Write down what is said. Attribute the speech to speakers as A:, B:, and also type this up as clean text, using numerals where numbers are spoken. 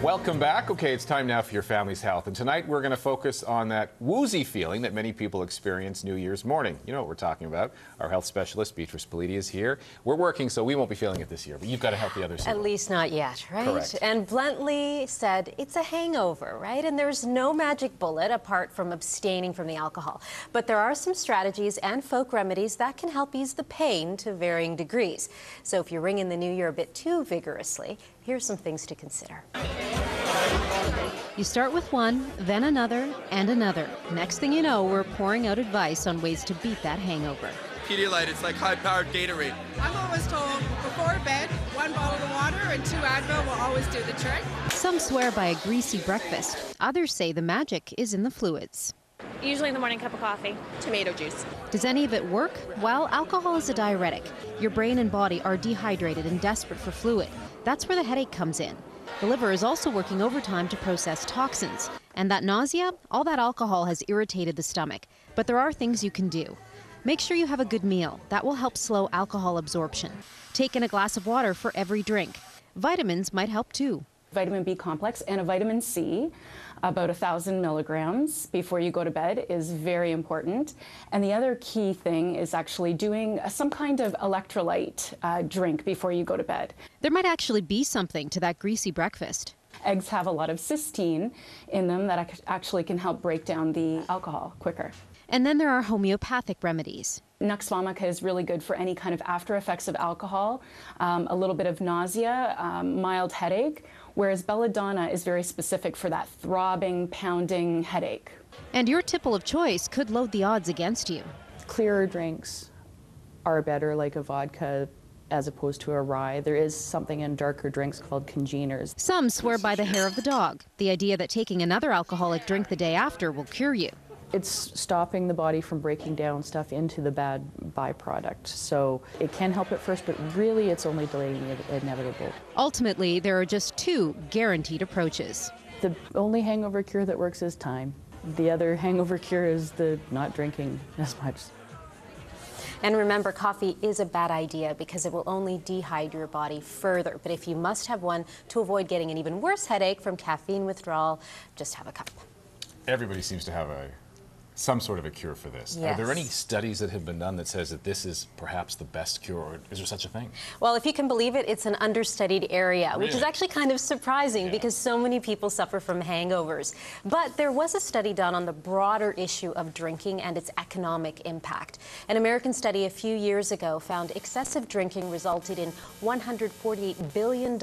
A: Welcome back. Okay, it's time now for your family's health. And tonight we're going to focus on that woozy feeling that many people experience New Year's morning. You know what we're talking about. Our health specialist, Beatrice Politi, is here. We're working, so we won't be feeling it this year, but you've got to help the others.
B: At least not yet, right?
A: Correct.
B: And bluntly said, it's a hangover, right? And there's no magic bullet apart from abstaining from the alcohol. But there are some strategies and folk remedies that can help ease the pain to varying degrees. So if you're ringing the new year a bit too vigorously, here's some things to consider.
C: You start with one, then another, and another. Next thing you know, we're pouring out advice on ways to beat that hangover.
D: Pedialyte, it's like high-powered Gatorade.
E: I'm always told before bed, 1 bottle of water and 2 Advil will always do the trick.
C: Some swear by a greasy breakfast. Others say the magic is in the fluids.
F: Usually in the morning, cup of coffee.
E: Tomato juice.
C: Does any of it work? Well, alcohol is a diuretic. Your brain and body are dehydrated and desperate for fluid. That's where the headache comes in. The liver is also working overtime to process toxins. And that nausea, all that alcohol has irritated the stomach. But there are things you can do. Make sure you have a good meal. That will help slow alcohol absorption. Take in a glass of water for every drink. Vitamins might help too.
G: Vitamin B complex and a vitamin C, about 1,000 milligrams before you go to bed, is very important. And the other key thing is actually doing some kind of electrolyte drink before you go to bed.
C: There might actually be something to that greasy breakfast.
G: Eggs have a lot of cysteine in them that actually can help break down the alcohol quicker.
C: And then there are homeopathic remedies.
G: Nux vomica is really good for any kind of after effects of alcohol, a little bit of nausea, mild headache, whereas belladonna is very specific for that throbbing, pounding headache.
C: And your tipple of choice could load the odds against you.
H: Clearer drinks are better, like a vodka as opposed to a rye. There is something in darker drinks called congeners.
C: Some swear by the hair of the dog, the idea that taking another alcoholic drink the day after will cure you.
H: It's stopping the body from breaking down stuff into the bad byproduct. So it can help at first, but really it's only delaying the inevitable.
C: Ultimately, there are just two guaranteed approaches.
H: The only hangover cure that works is time. The other hangover cure is the not drinking as much.
B: And remember, coffee is a bad idea because it will only dehydrate your body further. But if you must have one to avoid getting an even worse headache from caffeine withdrawal, just have a cup.
A: Everybody seems to have some sort of a cure for this.
B: Yes.
A: Are there any studies that have been done that says that this is perhaps the best cure, or is there such a thing?
B: Well, if you can believe it, it's an understudied area,
A: Really?
B: which is actually kind of surprising because so many people suffer from hangovers. But there was a study done on the broader issue of drinking and its economic impact. An American study a few years ago found excessive drinking resulted in $148 billion